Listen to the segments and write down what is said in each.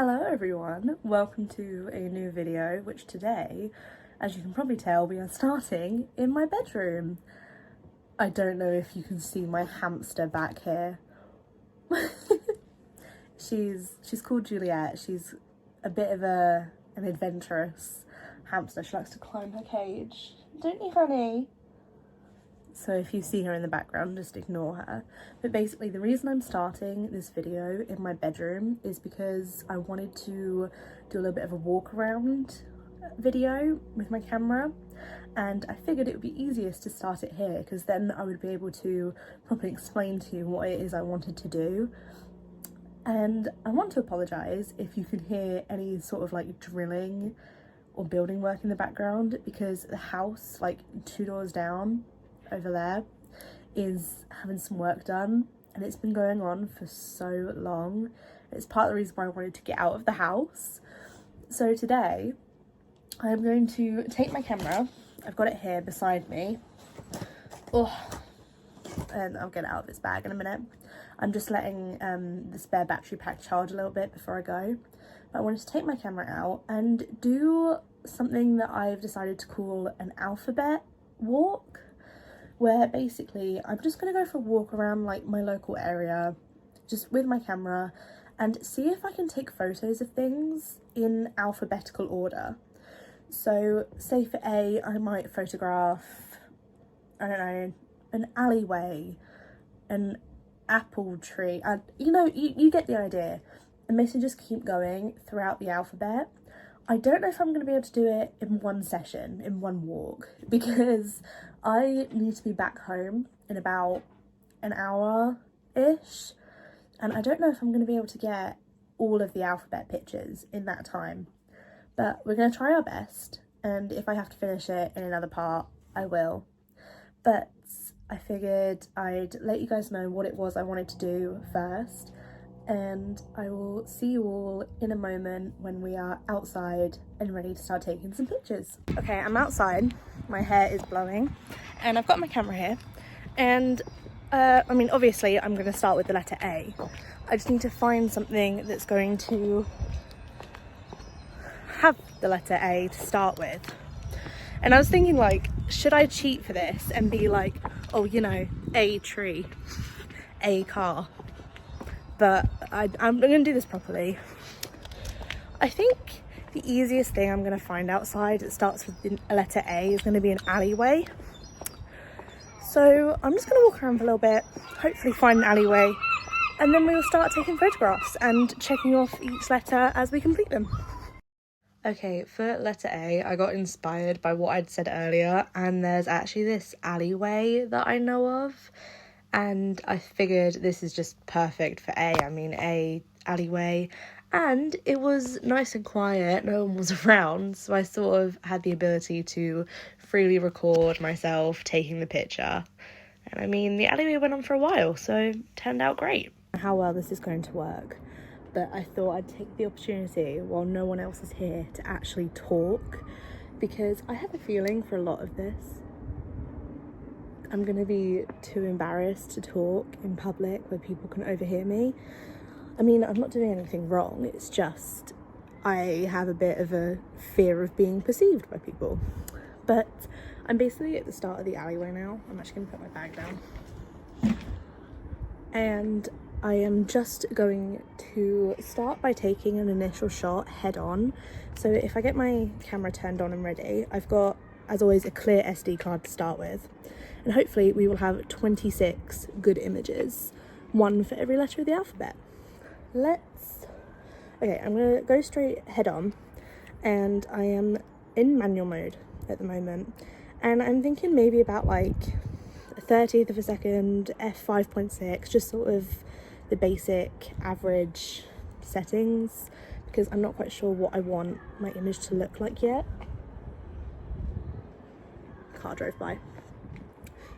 Hello everyone, welcome to a new video, which today, as you can probably tell, we are starting in my bedroom. I don't know if you can see my hamster back here. She's called Juliet. She's a bit of an adventurous hamster. She likes to climb her cage. Don't you, honey? So if you see her in the background, just ignore her. But basically the reason I'm starting this video in my bedroom is because I wanted to do a little bit of a walk around video with my camera, and I figured it would be easiest to start it here because then I would be able to properly explain to you what it is I wanted to do. And I want to apologise if you can hear any sort of like drilling or building work in the background, because the house like 2 doors down over there is having some work done, and it's been going on for so long. It's part of the reason why I wanted to get out of the house. So today I'm going to take my camera. I've got it here beside me. And I'll get it out of this bag in a minute. I'm just letting the spare battery pack charge a little bit before I go. But I wanted to take my camera out and do something that I've decided to call an alphabet walk, where basically I'm just going to go for a walk around like my local area just with my camera and see if I can take photos of things in alphabetical order. So say for A, I might photograph, I don't know, an alleyway, an apple tree, and you get the idea, and basically just keep going throughout the alphabet. I don't know if I'm going to be able to do it in one session, in one walk, because I need to be back home in about an hour-ish, and I don't know if I'm going to be able to get all of the alphabet pictures in that time. But we're going to try our best, and if I have to finish it in another part, I will. But I figured I'd let you guys know what it was I wanted to do first, and I will see you all in a moment when we are outside and ready to start taking some pictures. Okay, I'm outside, my hair is blowing, and I've got my camera here, and I mean obviously I'm going to start with the letter A. I just need to find something that's going to have the letter A to start with. And I was thinking, like, should I cheat for this and be like, oh, you know, a tree, a car? But I'm going to do this properly. I think the easiest thing I'm going to find outside that starts with the letter A is going to be an alleyway. So I'm just going to walk around for a little bit, hopefully find an alleyway, and then we'll start taking photographs and checking off each letter as we complete them. Okay, for letter A, I got inspired by what I'd said earlier, and there's actually this alleyway that I know of, and I figured this is just perfect for A. I mean, A, alleyway, and it was nice and quiet, no one was around, so I sort of had the ability to freely record myself taking the picture. And I mean, the alleyway went on for a while, so it turned out great. How well this is going to work, but I thought I'd take the opportunity while no one else is here to actually talk, because I have a feeling for a lot of this I'm gonna be too embarrassed to talk in public where people can overhear me. I mean, I'm not doing anything wrong, it's just I have a bit of a fear of being perceived by people. But I'm basically at the start of the alleyway now. I'm actually gonna put my bag down. And I am just going to start by taking an initial shot head on. So if I get my camera turned on and ready, I've got, as always, a clear SD card to start with. And hopefully we will have 26 good images, one for every letter of the alphabet. Okay, I'm gonna go straight head on, and I am in manual mode at the moment. And I'm thinking maybe about like a 30th of a second, f5.6, just sort of the basic average settings, because I'm not quite sure what I want my image to look like yet. Car drove by.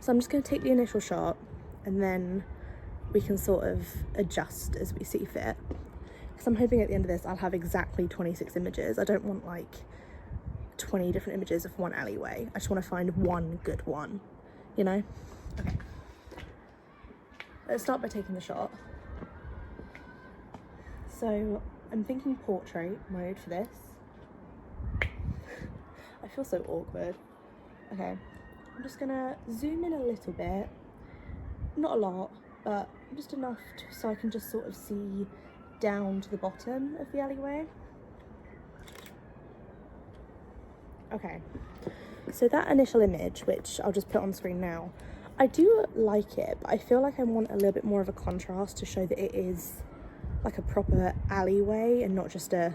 So I'm just going to take the initial shot, and then we can sort of adjust as we see fit. Because I'm hoping at the end of this I'll have exactly 26 images. I don't want like 20 different images of one alleyway. I just want to find one good one, you know? Okay. Let's start by taking the shot. So I'm thinking portrait mode for this. I feel so awkward. Okay, I'm just gonna zoom in a little bit, not a lot, but just enough so I can just sort of see down to the bottom of the alleyway. Okay, so that initial image, which I'll just put on screen now, I do like it, but I feel like I want a little bit more of a contrast to show that it is like a proper alleyway and not just a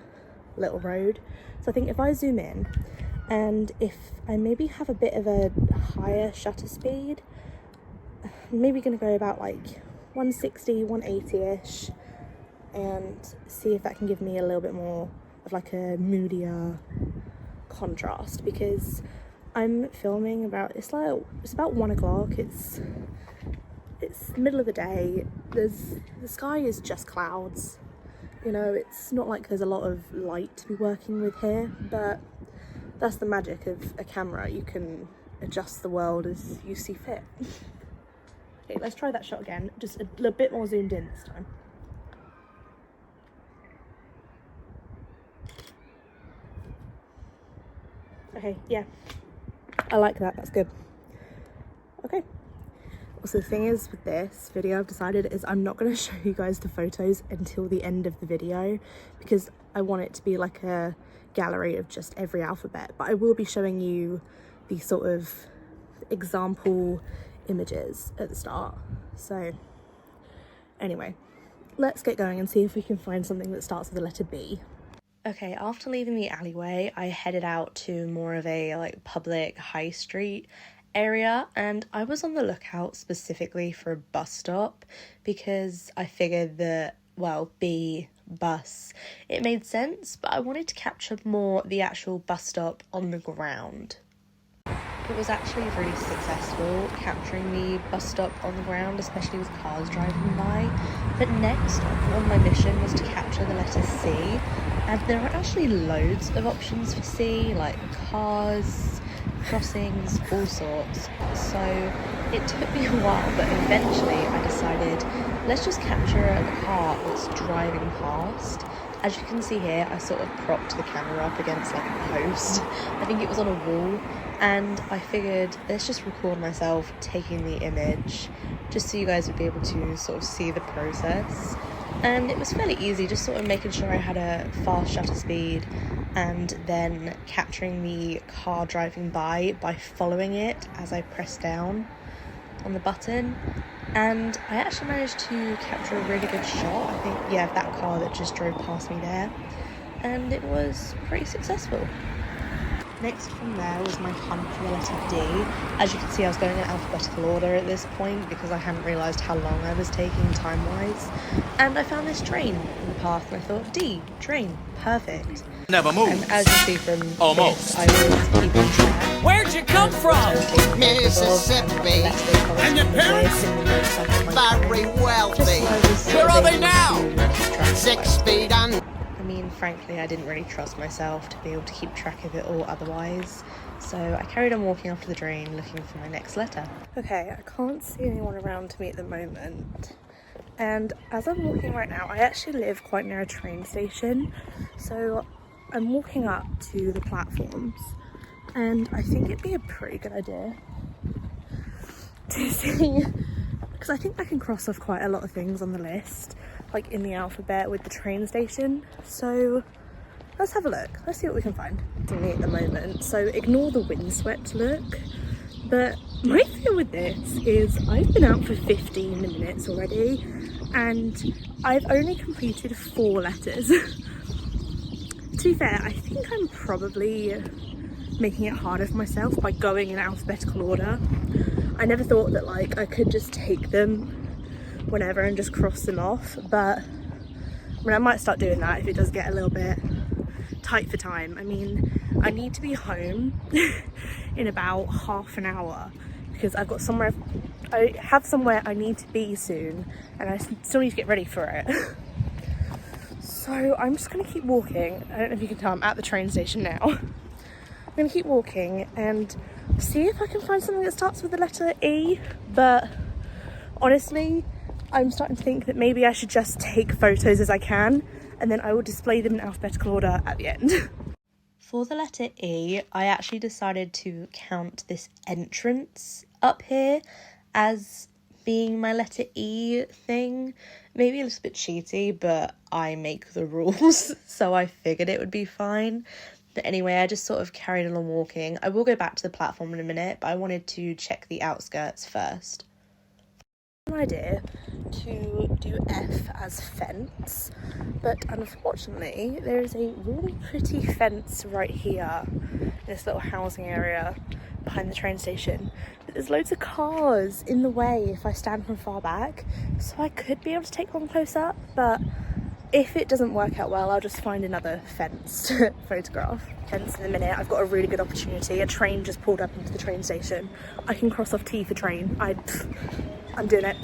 little road. So I think if I zoom in, and if I maybe have a bit of a higher shutter speed, I'm maybe going to go about like 160, 180-ish, and see if that can give me a little bit more of like a moodier contrast, because I'm filming about, it's about 1 o'clock, it's middle of the day, the sky is just clouds, you know, it's not like there's a lot of light to be working with here, but that's the magic of a camera, you can adjust the world as you see fit. Okay, let's try that shot again, just a little bit more zoomed in this time. Okay, yeah, I like that, that's good. Okay, also the thing is with this video, I've decided is I'm not going to show you guys the photos until the end of the video, because I want it to be like a gallery of just every alphabet, but I will be showing you the sort of example images at the start. So anyway, let's get going and see if we can find something that starts with the letter B. Okay, after leaving the alleyway, I headed out to more of a like public high street area, and I was on the lookout specifically for a bus stop because I figured that, well, B, bus, it made sense, but I wanted to capture more the actual bus stop on the ground. It was actually really successful capturing the bus stop on the ground, especially with cars driving by. But next on my mission was to capture the letter C, and there are actually loads of options for C, like cars, crossings, all sorts. So it took me a while, but eventually I decided, let's just capture a car that's driving past. As you can see here, I sort of propped the camera up against like a post. I think it was on a wall, and I figured let's just record myself taking the image just so you guys would be able to sort of see the process. And it was fairly easy, just sort of making sure I had a fast shutter speed and then capturing the car driving by following it as I pressed down on the button. And I actually managed to capture a really good shot, I think, yeah, of that car that just drove past me there, and it was pretty successful. Next from there was my hunt for the letter D. As you can see, I was going in alphabetical order at this point because I hadn't realised how long I was taking time-wise. And I found this train in the path and I thought, D, train, perfect. Never move. And as you see from Almost. this, I was keeping track. Where'd you come from? Mississippi. And your parents? Very wealthy. Where are they now? 6 feet under. I mean, frankly, I didn't really trust myself to be able to keep track of it all otherwise, so I carried on walking after the drain looking for my next letter. Okay, I can't see anyone around me at the moment, and as I'm walking right now, I actually live quite near a train station, so I'm walking up to the platforms, and I think it'd be a pretty good idea to see, because I think I can cross off quite a lot of things on the list, like in the alphabet with the train station. So let's have a look, let's see what we can find. To me at the moment, so ignore the windswept look, but my fear with this is I've been out for 15 minutes already and I've only completed 4 letters. To be fair, I think I'm probably making it harder for myself by going in alphabetical order. I never thought that like I could just take them whenever and just cross them off, but I mean, I might start doing that if it does get a little bit tight for time. I mean, I need to be home in about half an hour because I've got somewhere, I have somewhere I need to be soon and I still need to get ready for it. So I'm just gonna keep walking. I don't know if you can tell, I'm at the train station now. I'm gonna keep walking and see if I can find something that starts with the letter E, but honestly, I'm starting to think that maybe I should just take photos as I can and then I will display them in alphabetical order at the end. For the letter E, I actually decided to count this entrance up here as being my letter E thing. Maybe a little bit cheaty, but I make the rules, so I figured it would be fine. But anyway, I just sort of carried on walking. I will go back to the platform in a minute, but I wanted to check the outskirts first. An idea to do F as fence, but unfortunately there is a really pretty fence right here in this little housing area behind the train station, but there's loads of cars in the way if I stand from far back, so I could be able to take one close up, but if it doesn't work out well, I'll just find another fence to photograph. Fence in a minute. I've got a really good opportunity. A train just pulled up into the train station. I can cross off T for train. I'm doing it.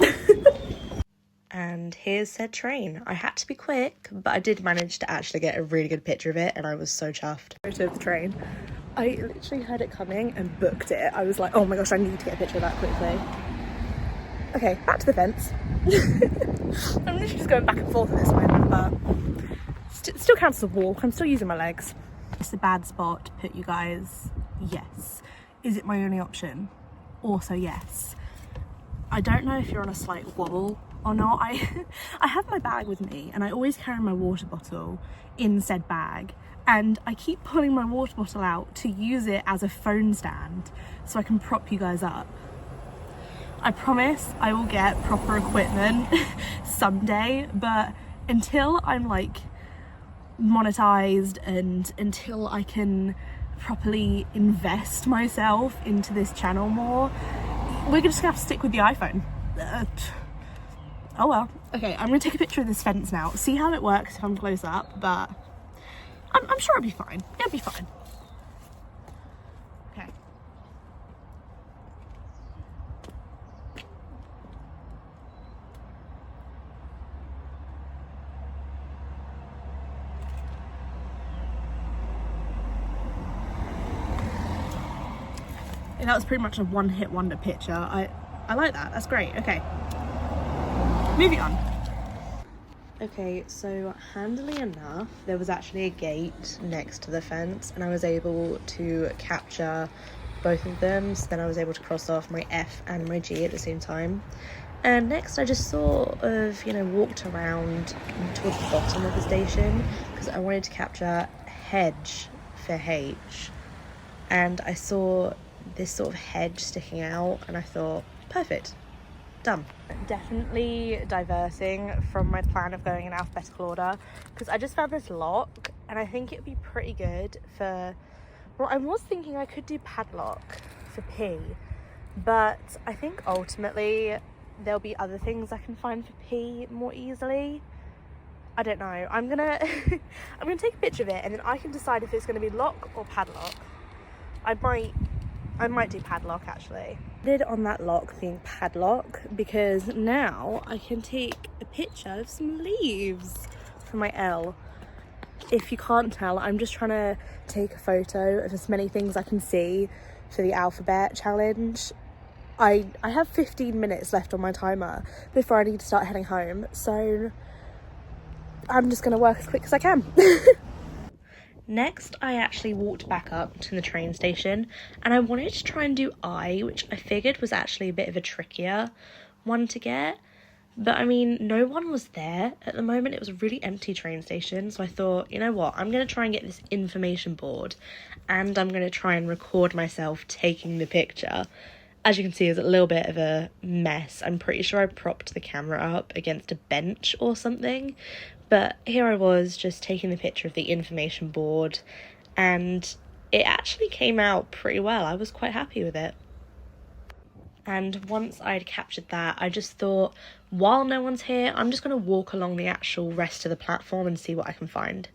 And here's said train. I had to be quick, but I did manage to actually get a really good picture of it, and I was so chuffed. Photo of the train. I literally heard it coming and booked it. I was like, oh my gosh, I need to get a picture of that quickly. Okay, back to the fence. I'm literally just going back and forth at this moment, but still counts as a walk. I'm still using my legs. It's a bad spot to put you guys. Yes. Is it my only option? Also yes. I don't know if you're on a slight wobble or not. I have my bag with me, and I always carry my water bottle in said bag, and I keep pulling my water bottle out to use it as a phone stand so I can prop you guys up. I promise I will get proper equipment someday, but until I'm like monetized and until I can properly invest myself into this channel more, we're just gonna have to stick with the iPhone. Oh well. Okay, I'm gonna take a picture of this fence now, see how it works if I'm close up, but I'm sure it'll be fine. It'll be fine. Okay. And that was pretty much a one-hit wonder picture. I like that. That's great. Okay. Moving on. Okay, so handily enough, there was actually a gate next to the fence, and I was able to capture both of them, so then I was able to cross off my F and my G at the same time. And next I just sort of, walked around towards the bottom of the station because I wanted to capture hedge for H, and I saw this sort of hedge sticking out, and I thought, perfect. Done. Definitely diverting from my plan of going in alphabetical order, because I just found this lock and I think it'd be pretty good for, well, I was thinking I could do padlock for P, but I think ultimately there'll be other things I can find for P more easily. I don't know. I'm gonna I'm gonna take a picture of it, and then I can decide if it's gonna be lock or padlock. I might do padlock actually. I did on that lock being padlock because now I can take a picture of some leaves for my L. If you can't tell, I'm just trying to take a photo of as many things I can see for the alphabet challenge. I have 15 minutes left on my timer before I need to start heading home, so I'm just gonna work as quick as I can. Next, I actually walked back up to the train station, and I wanted to try and do I, which I figured was actually a bit of a trickier one to get. But I mean, no one was there at the moment. It was a really empty train station, so I thought, you know what, I'm going to try and get this information board, and I'm going to try and record myself taking the picture. As you can see, it's a little bit of a mess. I'm pretty sure I propped the camera up against a bench or something. But here I was just taking the picture of the information board, and it actually came out pretty well. I was quite happy with it. And once I'd captured that, I just thought, while no one's here, I'm just going to walk along the actual rest of the platform and see what I can find.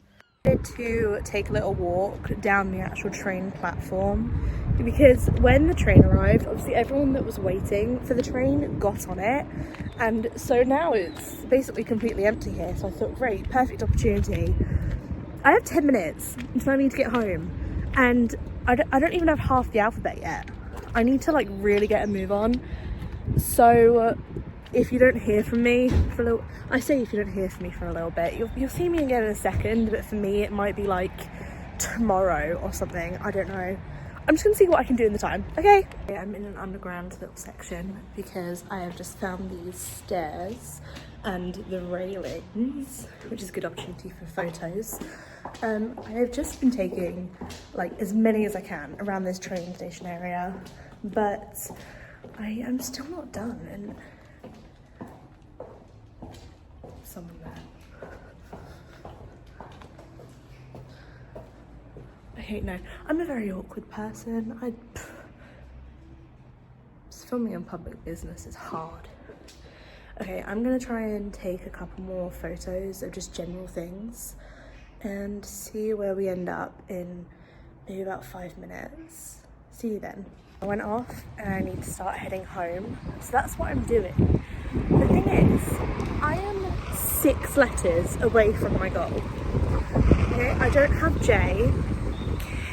I decided to take a little walk down the actual train platform because when the train arrived, obviously everyone that was waiting for the train got on it, and so now it's basically completely empty here. So I thought, great, perfect opportunity. I have 10 minutes until I need to get home, and I don't even have half the alphabet yet. I need to like really get a move on. So if you don't hear from me for a little, I say if you don't hear from me for a little bit, you'll see me again in a second, but for me it might be like tomorrow or something, I don't know. I'm just gonna see what I can do in the time, okay? I'm in an underground little section because I have just found these stairs and the railings, which is a good opportunity for photos. I have just been taking like as many as I can around this train station area, but I am still not done, and someone there. Okay, no, I'm a very awkward person. Just filming in public business is hard. Okay, I'm gonna try and take a couple more photos of just general things and see where we end up in maybe about 5 minutes. See you then. I went off and I need to start heading home, so that's what I'm doing. The thing is, I am 6 letters away from my goal. Okay, I don't have J,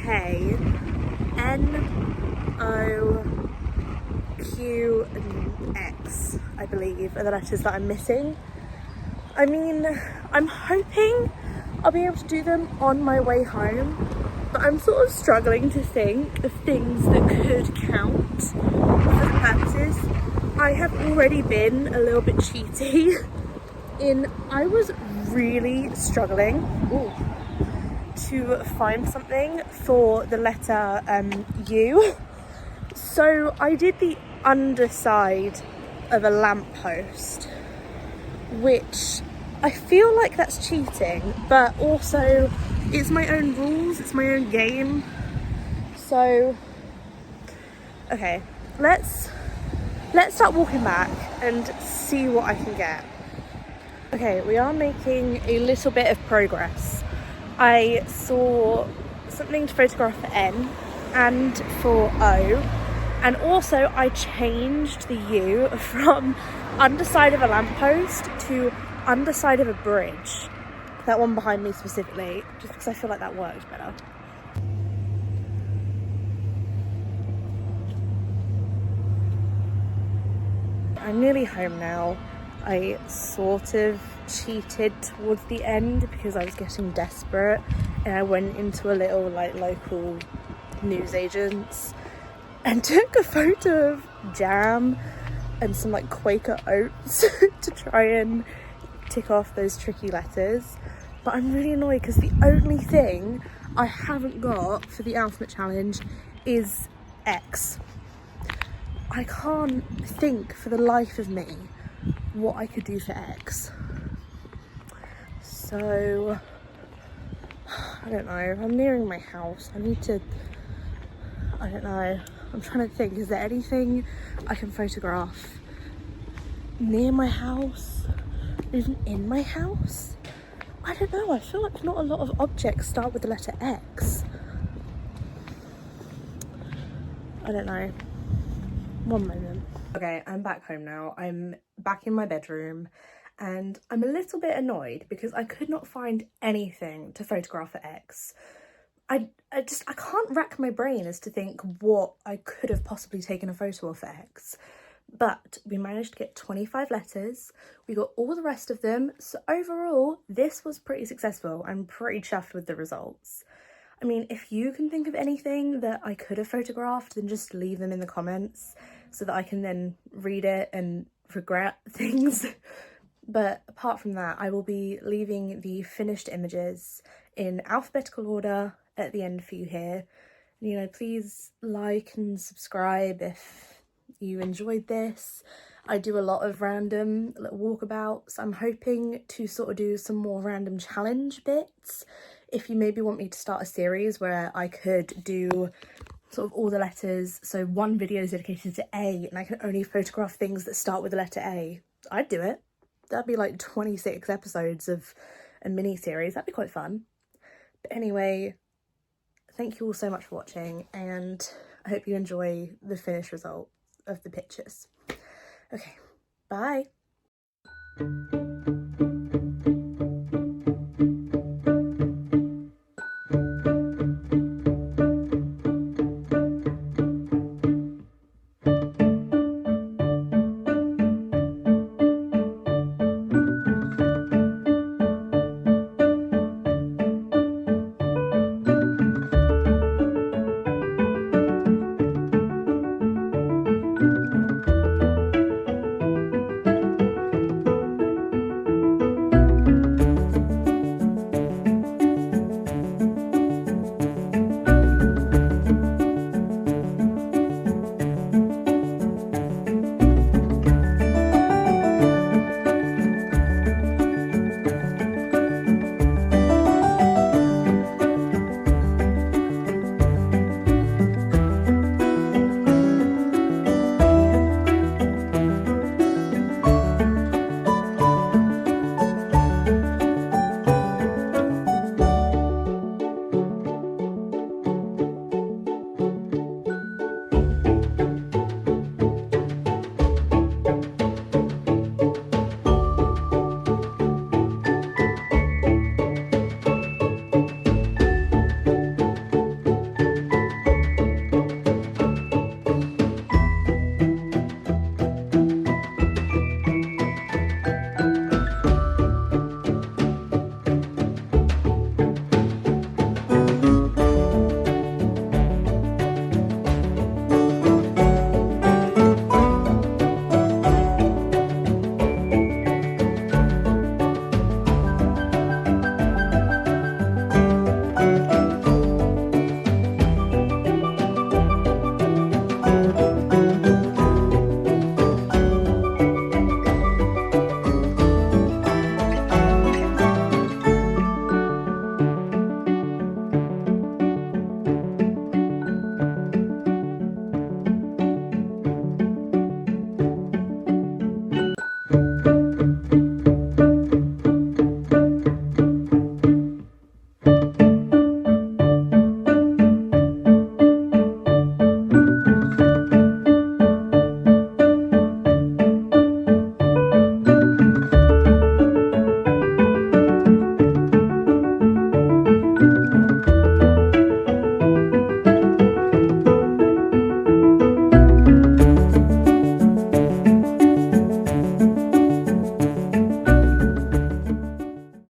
K, N, O, Q and X, I believe, are the letters that I'm missing. I mean, I'm hoping I'll be able to do them on my way home, but I'm sort of struggling to think of things that could count for the purposes. I have already been a little bit cheaty I was really struggling to find something for the letter U. So I did the underside of a lamppost, which I feel like that's cheating, but also it's my own rules, it's my own game. So, okay, let's start walking back and see what I can get. Okay, we are making a little bit of progress. I saw something to photograph for N and for O, and also I changed the U from underside of a lamppost to underside of a bridge. That one behind me specifically, just because I feel like that worked better. I'm nearly home now. I sort of cheated towards the end because I was getting desperate, and I went into a little like local newsagents and took a photo of jam and some like Quaker oats to try and tick off those tricky letters. But I'm really annoyed because the only thing I haven't got for the alphabet challenge is X. I can't think for the life of me what I could do for X. So I don't know, I'm nearing my house. I don't know, I'm trying to think, is there anything I can photograph near my house, even in my house? I don't know, I feel like not a lot of objects start with the letter X. I don't know. One moment. Okay, I'm back home now. I'm back in my bedroom and I'm a little bit annoyed because I could not find anything to photograph for X. I can't rack my brain as to think what I could have possibly taken a photo of for X. But we managed to get 25 letters. We got all the rest of them. So overall, this was pretty successful. I'm pretty chuffed with the results. I mean, if you can think of anything that I could have photographed, then just leave them in the comments so that I can then read it and regret things. But apart from that, I will be leaving the finished images in alphabetical order at the end for you here. You know, please like and subscribe if you enjoyed this. I do a lot of random little walkabouts. I'm hoping to sort of do some more random challenge bits. If you maybe want me to start a series where I could do sort of all the letters, so one video is dedicated to A and I can only photograph things that start with the letter A, I'd do it. That'd be like 26 episodes of a mini series. That'd be quite fun. But anyway, thank you all so much for watching, and I hope you enjoy the finished result of the pictures. Okay, bye.